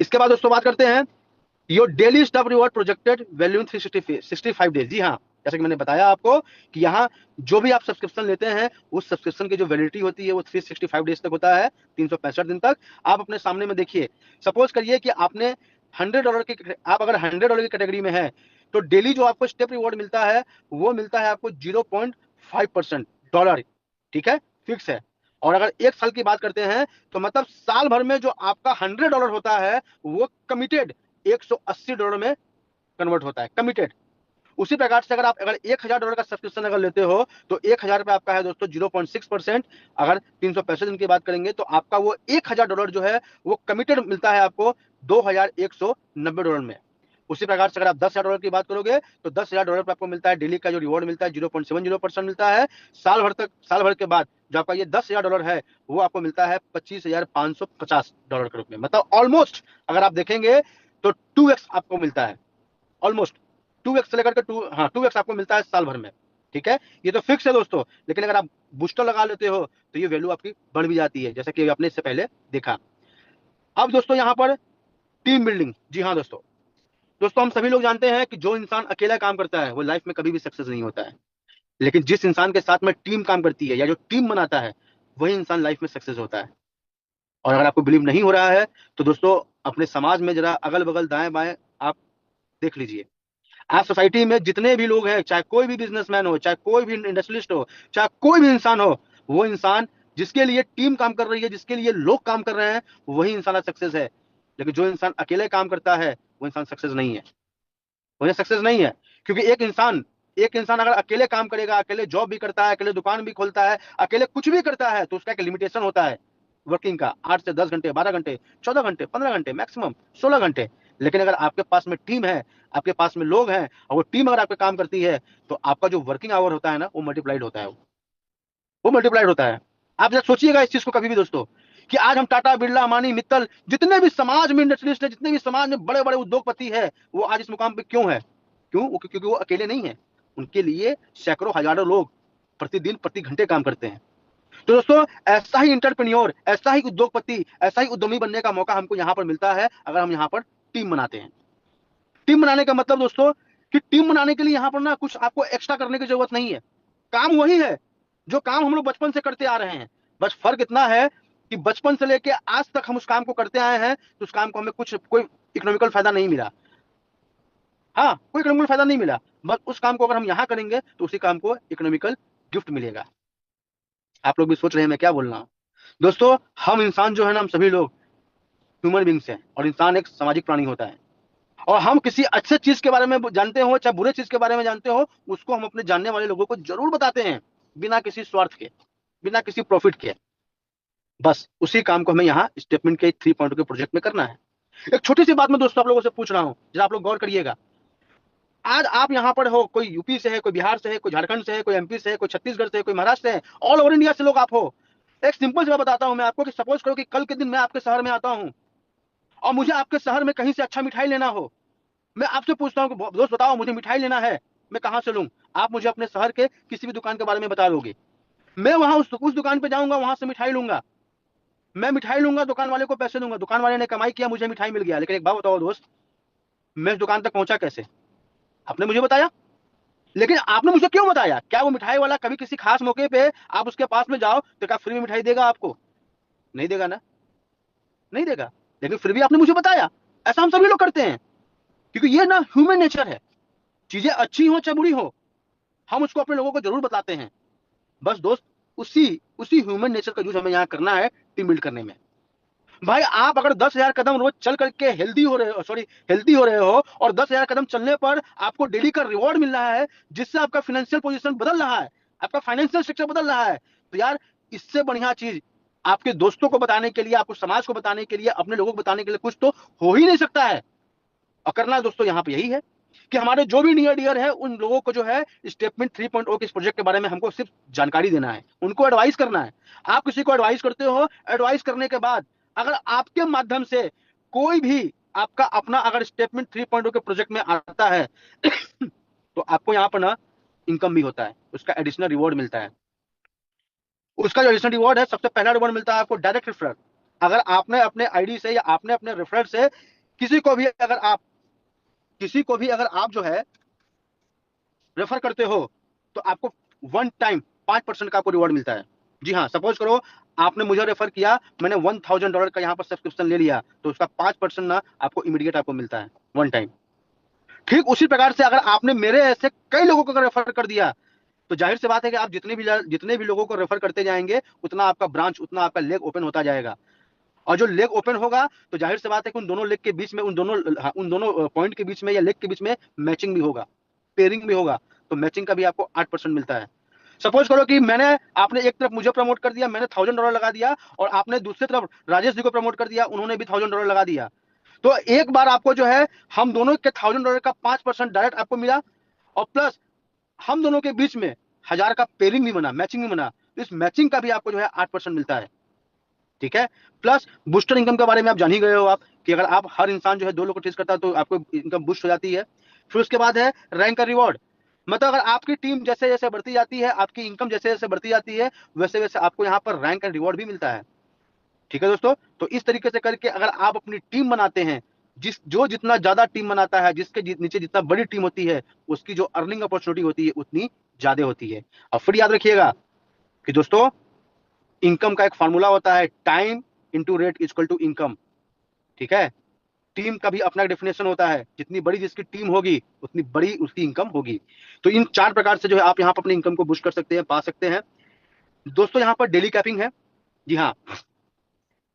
इसके बाद दोस्तों बात करते हैं your daily step reward projected value in 365 days. जी हाँ, जैसे कि मैंने बताया आपको कि यहाँ जो भी आप सब्सक्रिप्शन लेते हैं उस सब्सक्रिप्शन की जो वैलिडिटी होती है वो 365 डेज तक होता है, 365 दिन तक। आप अपने सामने में देखिए, सपोज करिए कि आपने $100 की, आप अगर $100 की कैटेगरी में है तो डेली जो आपको स्टेप रिवॉर्ड मिलता है वो मिलता है आपको 0.5% डॉलर। ठीक है, फिक्स है। और अगर 1 साल की बात करते हैं तो मतलब साल भर में जो आपका $100 होता है वो कमिटेड $180 में कन्वर्ट होता है, कमिटेड। उसी प्रकार से अगर $1000 का सब्सक्रिप्शन अगर लेते हो तो 1000 पे आपका है दोस्तों 0.6%। अगर 365 दिन की बात करेंगे तो आपका वो $1000 जो है वो कमिटेड मिलता है आपको $2190 में। उसी प्रकार से अगर आप $10,000 की बात करोगे तो $10,000 पे आपको मिलता है डेली का जो रिवॉर्ड मिलता है 0.70% मिलता है। साल भर के बाद जो आपका ये $10,000 है वो आपको मिलता है $25,550 के रूप में। मतलब ऑलमोस्ट अगर आप देखेंगे तो 2x आपको मिलता है, ऑलमोस्ट 2x से लेकर के 2x आपको मिलता है साल भर में। ठीक है, ये तो फिक्स है दोस्तों। लेकिन अगर आप बूस्टर लगा लेते हो तो ये वैल्यू आपकी बढ़ भी जाती है, जैसा कि आपने इससे पहले देखा। अब दोस्तों यहाँ पर टीम बिल्डिंग। जी हाँ दोस्तों, दोस्तों हम सभी लोग जानते हैं कि जो इंसान अकेला काम करता है वो लाइफ में कभी भी सक्सेस नहीं होता है। लेकिन जिस इंसान के साथ में टीम काम करती है या जो टीम बनाता है वही इंसान लाइफ में सक्सेस होता है। और अगर आपको बिलीव नहीं हो रहा है तो दोस्तों अपने समाज में जरा अगल बगल दाएं बाएं आप देख लीजिए। आप सोसाइटी में जितने भी लोग हैं, चाहे कोई भी बिजनेसमैन हो, चाहे कोई भी इंडस्ट्रियलिस्ट हो, चाहे कोई भी इंसान हो, वो इंसान जिसके लिए टीम काम कर रही है, जिसके लिए लोग काम कर रहे हैं, वही इंसान सक्सेस है। लेकिन जो इंसान अकेले काम करता है वो इंसान सक्सेस नहीं है, वो सक्सेस नहीं है। क्योंकि एक इंसान अगर अकेले काम करेगा, अकेले जॉब भी करता है, अकेले दुकान भी खोलता है, अकेले कुछ भी करता है तो उसका एक लिमिटेशन होता है वर्किंग का, 8 से 10 घंटे, 12 घंटे, 14 घंटे, 15 घंटे, मैक्सिमम 16 घंटे। लेकिन अगर आपके पास में टीम है, आपके पास में लोग हैं और वो टीम अगर आपका काम करती है तो आपका जो वर्किंग आवर होता है ना वो मल्टीप्लाइड होता है, वो मल्टीप्लाइड होता है। आप जब सोचिएगा इस चीज को कभी भी दोस्तों कि आज हम टाटा, बिरला, अमानी, मित्तल, जितने भी समाज में इंडस्ट्रियलिस्ट है, जितने भी समाज में बड़े बड़े उद्योगपति है, वो आज इस मुकाम पे क्यों है? क्यों? क्योंकि वो अकेले नहीं है, उनके लिए सैकड़ों हजारों लोग प्रतिदिन प्रति घंटे काम करते हैं। तो दोस्तों ऐसा ही इंटरप्रेन्योर, ऐसा ही उद्योगपति, ऐसा ही उद्यमी बनने का मौका हमको यहाँ पर मिलता है अगर हम यहाँ पर टीम बनाते हैं। टीम बनाने का मतलब दोस्तों कि टीम बनाने के लिए यहाँ पर ना कुछ आपको एक्स्ट्रा करने की जरूरत नहीं है। काम वही है जो काम हम लोग बचपन से करते आ रहे हैं। बस फर्क इतना है कि बचपन से लेके आज तक हम उस काम को करते आए हैं तो उस काम को हमें कोई इकोनॉमिकल फायदा नहीं मिला। हाँ, कोई इकोनॉमिकल फायदा नहीं मिला। बस उस काम को अगर हम यहाँ करेंगे तो उसी काम को इकोनॉमिकल गिफ्ट मिलेगा। आप लोग भी सोच रहे हैं मैं क्या बोल रहा हूँ। दोस्तों हम इंसान जो है ना, हम सभी लोग ह्यूमन बींग्स हैं और इंसान एक सामाजिक प्राणी होता है। और हम किसी अच्छे चीज के बारे में जानते हो चाहे बुरे चीज के बारे में जानते हो, उसको हम अपने जानने वाले लोगों को जरूर बताते हैं, बिना किसी स्वार्थ के, बिना किसी प्रॉफिट के। बस उसी काम को हमें यहाँ स्टेटमेंट के 3 पॉइंट के प्रोजेक्ट में करना है। एक छोटी सी बात मैं दोस्तों आप लोगों से पूछ रहा हूँ, जरा आप लोग गौर करिएगा। आज आप यहाँ पर हो, कोई यूपी से है, कोई बिहार से है, कोई झारखंड से है, कोई एमपी से है, कोई छत्तीसगढ़ से है, कोई महाराष्ट्र से है, ऑल ओवर इंडिया से लोग आप हो। एक सिंपल सी बात बताता हूँ मैं आपको कि सपोज करो कि कल के दिन मैं आपके शहर में आता हूँ और मुझे आपके शहर में कहीं से अच्छा मिठाई लेना हो। मैं आपसे पूछता हूँ कि दोस्त बताओ मुझे मिठाई लेना है, मैं कहाँ से लूँ? आप मुझे अपने शहर के किसी भी दुकान के बारे में बता दोगे, मैं वहां उस दुकान पे जाऊंगा, वहां से मिठाई लूंगा, मैं मिठाई लूंगा, दुकान वाले को पैसे दूंगा, दुकान वाले ने कमाई किया, मुझे मिठाई मिल गया। लेकिन एक बात बताओ दोस्त, मैं इस दुकान तक पहुंचा कैसे? आपने मुझे बताया। लेकिन आपने मुझे क्यों बताया? क्या वो मिठाई वाला कभी किसी खास मौके पे आप उसके पास में जाओ तो क्या फ्री में मिठाई देगा आपको? नहीं देगा ना, नहीं देगा। लेकिन फिर भी आपने मुझे बताया। ऐसा हम सभी लोग करते हैं क्योंकि ये ना ह्यूमन नेचर है। चीजें अच्छी हो चाहे बुरी हो, हम उसको अपने लोगों को जरूर बताते हैं। बस दोस्त उसी उसी ह्यूमन नेचर का यूज हमें यहाँ करना है टीम बिल्ड करने में। भाई आप अगर 10,000 कदम रोज चल करके हेल्दी हो रहे हो और 10,000 कदम चलने पर आपको डेली का रिवॉर्ड मिल रहा है, जिससे आपका फाइनेंशियल पोजीशन बदल रहा है, आपका फाइनेंशियल स्ट्रक्चर बदल रहा है, तो यार इससे बढ़िया चीज आपके दोस्तों को बताने के लिए, आपको समाज को बताने के लिए, अपने लोगों को बताने के लिए कुछ तो हो ही नहीं सकता है। और करना है दोस्तों यहाँ पे यही है कि हमारे जो भी नियर डियर है उन लोगों को जो है स्टेटमेंट 3.0 के इस प्रोजेक्ट के बारे में हमको सिर्फ जानकारी देना है, उनको एडवाइस करना है। आप किसी को एडवाइस करते हो, एडवाइस करने के बाद अगर आपके माध्यम से कोई भी आपका अपना अगर स्टेटमेंट 3.0 के प्रोजेक्ट में आता है तो आपको यहाँ पर ना इनकम भी होता है, उसका एडिशनल रिवॉर्ड मिलता है। उसका जो एडिशनल रिवॉर्ड है, सबसे पहला रिवॉर्ड मिलता है आपको डायरेक्ट रेफरल। अगर आपने अपने आईडी से या आपने अपने रेफरल से किसी को भी अगर आप जो है रेफर करते हो, तो आपको वन टाइम 5% का आपको रिवॉर्ड मिलता है। जी हाँ, सपोज करो आपने मुझे रेफर किया, मैंने $1000 का यहाँ पर सब्सक्रिप्शन ले लिया, तो उसका 5% ना आपको इमीडिएट आपको मिलता है वन टाइम। ठीक उसी प्रकार से अगर आपने मेरे ऐसे कई लोगों को रेफर कर दिया, तो जाहिर सी बात है कि आप जितने भी लोगों को रेफर करते जाएंगे, उतना आपका ब्रांच, उतना आपका लेग ओपन होता जाएगा। और जो लेग ओपन होगा, तो जाहिर सी बात है कि उन दोनों लेग के बीच में, उन दोनों पॉइंट के बीच में या लेग के बीच में मैचिंग भी होगा, पेयरिंग भी होगा। तो मैचिंग का भी आपको 8% मिलता है। सपोज करो कि आपने एक तरफ मुझे प्रमोट कर दिया, मैंने $1000 लगा दिया, और आपने दूसरी तरफ राजेश जी को प्रमोट कर दिया, उन्होंने भी $1000 लगा दिया। तो एक बार आपको जो है हम दोनों के $1000 का 5% डायरेक्ट आपको मिला, और प्लस हम दोनों के बीच में 1000 का पेयरिंग भी बना, मैचिंग भी बना। तो इस मैचिंग का भी आपको जो है 8% मिलता है। ठीक है। प्लस बूस्टर इनकम के बारे में आप जान ही गए हो आप, कि अगर आप हर इंसान जो है 2 लोग को टेस्ट करता है, तो आपको इनकम बूस्ट हो जाती है। फिर उसके बाद है रैंक का रिवॉर्ड। मतलब अगर आपकी टीम जैसे जैसे बढ़ती जाती है, आपकी इनकम जैसे जैसे बढ़ती जाती है, वैसे वैसे आपको यहाँ पर रैंक एंड रिवॉर्ड भी मिलता है। ठीक है दोस्तों, तो इस तरीके से करके अगर आप अपनी टीम बनाते हैं, जो जितना ज्यादा टीम बनाता है, जिसके नीचे जितना बड़ी टीम होती है, उसकी जो अर्निंग अपॉर्चुनिटी होती है उतनी ज्यादा होती है। और फिर याद रखिएगा कि दोस्तों, इनकम का एक फॉर्मूला होता है, time into rate equal to income. ठीक है। टीम का भी अपना डेफिनेशन होता है, जितनी बड़ी जिसकी टीम होगी, उतनी बड़ी उसकी इनकम होगी। तो इन 4 प्रकार से जो है आप यहाँ पर अपनी इनकम को बूस्ट कर सकते हैं, पा सकते हैं दोस्तों। यहाँ पर डेली कैपिंग है। जी हाँ,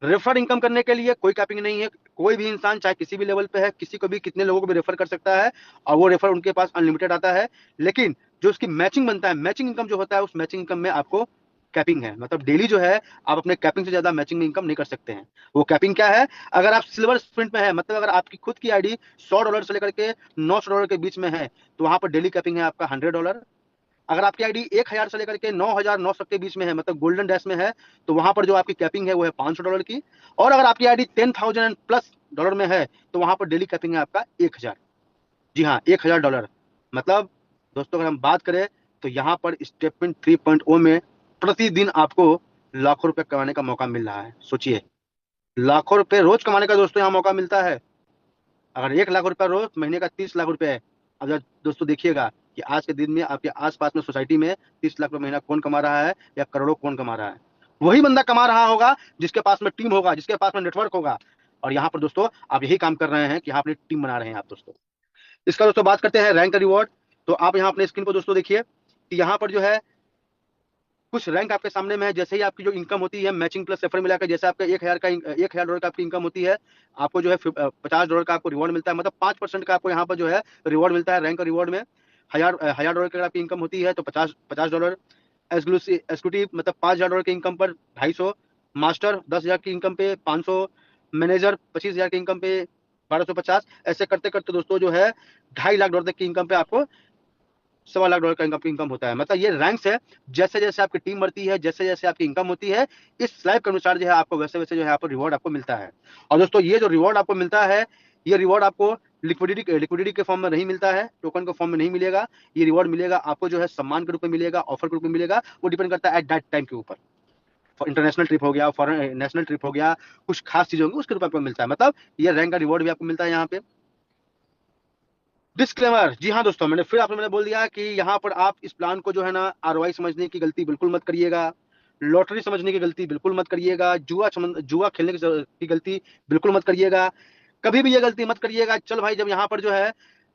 रेफर इनकम करने के लिए कोई कैपिंग नहीं है। कोई भी इंसान चाहे किसी भी लेवल पे है, किसी को भी कितने लोगों को भी रेफर कर सकता है, और वो रेफर उनके पास अनलिमिटेड आता है। लेकिन जो उसकी मैचिंग बनता है, मैचिंग इनकम जो होता है, उस मैचिंग इनकम में आपको कैपिंग है। मतलब डेली जो है आप अपने कैपिंग से ज्यादा मैचिंग में इनकम नहीं कर सकते हैं। वो कैपिंग क्या है? अगर आप सिल्वर स्प्रिंट में है, मतलब अगर आपकी खुद की आईडी $100 से लेकर के $900 के बीच में है, तो वहां पर डेली कैपिंग है आपका $100। अगर आपकी आईडी 1000 से लेकर के 9900 के बीच में है, मतलब गोल्डन डैश में है, तो वहां पर जो आपकी कैपिंग है वो है $500 की। और अगर आपकी आईडी 10,000 प्लस डॉलर में है, तो वहां पर डेली कैपिंग है आपका 1000। जी हाँ, $1000। मतलब दोस्तों, अगर हम बात करें, तो यहाँ पर स्टेपमेंट 3.0 में प्रतिदिन आपको लाखों रुपए कमाने का मौका मिल रहा है। सोचिए, लाखों रुपए रोज कमाने का दोस्तों यहाँ मौका मिलता है। अगर 1 लाख रुपया रोज, महीने का 30 लाख रुपए है। अब दोस्तों देखिएगा कि आज के दिन में आपके आसपास में सोसाइटी में 30 लाख रुपए महीना कौन कमा रहा है, या करोड़ों कौन कमा रहा है? वही बंदा कमा रहा होगा जिसके पास में टीम होगा, जिसके पास में नेटवर्क होगा। और यहाँ पर दोस्तों आप यही काम कर रहे हैं कि यहाँ अपनी टीम बना रहे हैं आप दोस्तों। इसका दोस्तों बात करते हैं रैंक रिवॉर्ड। तो आप यहाँ अपने स्क्रीन पर दोस्तों देखिए कि यहाँ पर जो है कुछ रैंक आपके सामने में है। जैसे ही आपकी जो इनकम होती है, मैचिंग प्लस रेफर मिलाकर, जैसे आपका $1000 का आपकी इनकम होती है, आपको जो है $50 का आपको रिवॉर्ड मिलता है। मतलब 5% का आपको यहाँ पर जो है रिवॉर्ड मिलता है रैंक रिवॉर्ड में। $1000 की अगर आपकी इनकम होती है, तो $50। एग्जीक्यूटिव मतलब $5000 की इनकम पर 250। मास्टर 10,000 की इनकम पे 500। मैनेजर 25,000 की इनकम पे 1250। ऐसे करते करते दोस्तों जो है $2.5 लाख तक की इनकम पे आपको $1.25 लाख का इनकम होता है। मतलब ये रैंक्स है। जैसे जैसे आपकी टीम बढ़ती है, जैसे जैसे आपकी इनकम होती है, इस स्लैब के अनुसार जो है आपको वैसे वैसे जो है आपको रिवॉर्ड आपको मिलता है। और दोस्तों, ये जो रिवॉर्ड आपको मिलता है, ये रिवॉर्ड आपको लिक्विडिटी के फॉर्म में नहीं मिलता है, टोकन के फॉर्म में नहीं मिलेगा। ये रिवॉर्ड मिलेगा आपको जो है सम्मान के रूप में मिलेगा, ऑफर के रूप में मिलेगा। वो डिपेंड करता है एट दैट टाइम के ऊपर। इंटरनेशनल ट्रिप हो गया, फॉरेन नेशनल ट्रिप हो गया, कुछ खास चीज होंगी, उसके रूप में आपको मिलता है। मतलब ये रैंक का रिवॉर्ड भी आपको मिलता है यहाँ पे। डिस्क्लेमर, जी हाँ दोस्तों, मैंने बोल दिया कि यहाँ पर आप इस प्लान को जो है ना आरओआई समझने की गलती बिल्कुल मत करिएगा। लॉटरी समझने की गलती बिल्कुल मत करिएगा। जुआ खेलने की गलती बिल्कुल मत करिएगा। कभी भी ये गलती मत करिएगा, चल भाई, जब यहाँ पर जो है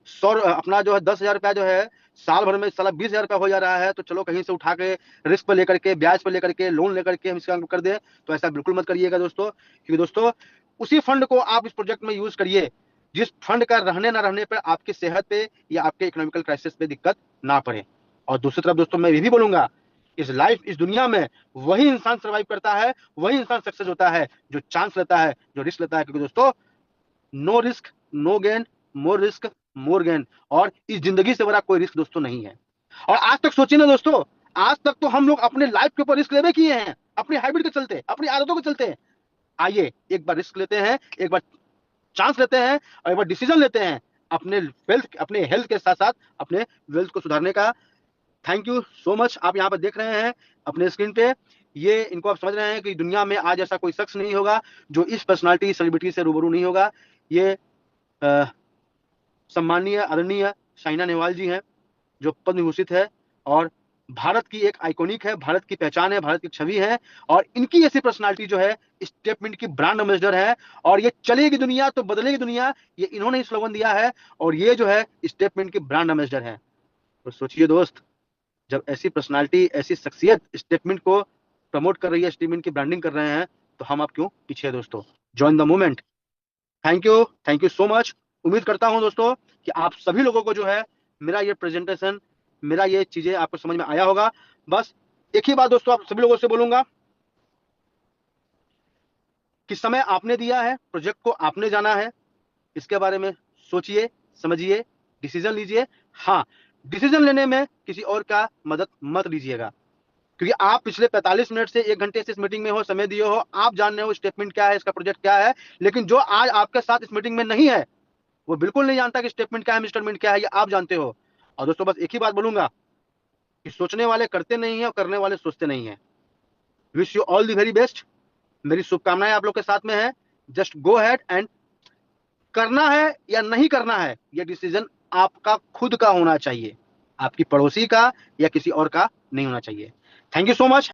अपना जो है 10,000 रुपया जो है साल भर में साला 20,000 रुपया हो जा रहा है, तो चलो कहीं से उठा के रिस्क पे लेकर के, ब्याज पे लेकर के, लोन लेकर के हम इसका कर दें। तो ऐसा बिल्कुल मत करिएगा दोस्तों, क्योंकि दोस्तों उसी फंड को आप इस प्रोजेक्ट में यूज करिए जिस फंड का रहने ना रहने पर आपकी सेहत पे या आपके इकोनॉमिकल क्राइसिस पे दिक्कत ना पड़े। और दूसरी तरफ दोस्तों मैं ये भी बोलूंगा, इस दुनिया में वही इंसान सर्वाइव करता है, वही इंसान सक्सेस होता है जो चांस लेता है, जो रिस्क लेता है। क्योंकि दोस्तों, no risk no gain, more risk more gain. और इस जिंदगी से बड़ा कोई रिस्क दोस्तों नहीं है। और आज तक सोचिए ना दोस्तों, आज तक तो हम लोग अपने लाइफ के ऊपर रिस्क लेवे किए हैं, अपनी हैबिट के चलते, अपनी आदतों के चलते। आइए एक बार रिस्क लेते हैं, एक बार चांस लेते हैं, और एक बार डिसीजन लेते हैं अपने हेल्थ के साथ साथ अपने वेल्थ को सुधारने का। Thank you so much. आप यहाँ पर देख रहे हैं अपने स्क्रीन पे ये इनको आप समझ रहे हैं कि दुनिया में आज ऐसा कोई शख्स नहीं होगा जो इस पर्सनालिटी सेलिब्रिटी से रूबरू नहीं होगा। ये अ, सम्माननीय आदरणीय साइना नेहवाल जी हैं, जो पद्म विभूषित है और भारत की एक आइकॉनिक है, भारत की पहचान है, भारत की छवि है। और इनकी ऐसी पर्सनालिटी जो है स्टेटमेंट की ब्रांड एम्बेसडर है। और ये चलेगी दुनिया तो बदलेगी दुनिया, ये इन्होंने ही स्लोगन दिया है और ये जो है स्टेटमेंट की ब्रांड एम्बेसडर है। तो सोचिए दोस्त, जब ऐसी पर्सनालिटी, ऐसी शख्सियत स्टेटमेंट को प्रमोट कर रही है, स्टेटमेंट की ब्रांडिंग कर रहे हैं, तो हम आप क्यों पीछे है दोस्तों। Join the movement. Thank you so much. उम्मीद करता हूं दोस्तों कि आप सभी लोगों को जो है मेरा ये प्रेजेंटेशन, मेरा ये चीजें आपको समझ में आया होगा। बस एक ही बात दोस्तों आप सभी लोगों से बोलूंगा कि समय आपने दिया है, प्रोजेक्ट को आपने जाना है, इसके बारे में सोचिए, समझिए, डिसीजन लीजिए। हाँ, डिसीजन लेने में किसी और का मदद मत लीजिएगा, क्योंकि आप पिछले 45 मिनट से 1 घंटे से इस मीटिंग में हो, समय दिए हो, आप जान रहे हो स्टेटमेंट क्या है, इसका प्रोजेक्ट क्या है। लेकिन जो आज आपके साथ इस मीटिंग में नहीं है, वो बिल्कुल नहीं जानता कि स्टेटमेंट क्या है, मिस्टरमेंट क्या है, ये आप जानते हो। और दोस्तों बस एक ही बात बोलूंगा कि सोचने वाले करते नहीं है और करने वाले सोचते नहीं है। Wish you all the very best. मेरी शुभकामनाएं आप लोग के साथ में है। जस्ट गो हैड एंड करना है या नहीं करना है, ये डिसीजन आपका खुद का होना चाहिए, आपकी पड़ोसी का या किसी और का नहीं होना चाहिए। Thank you so much.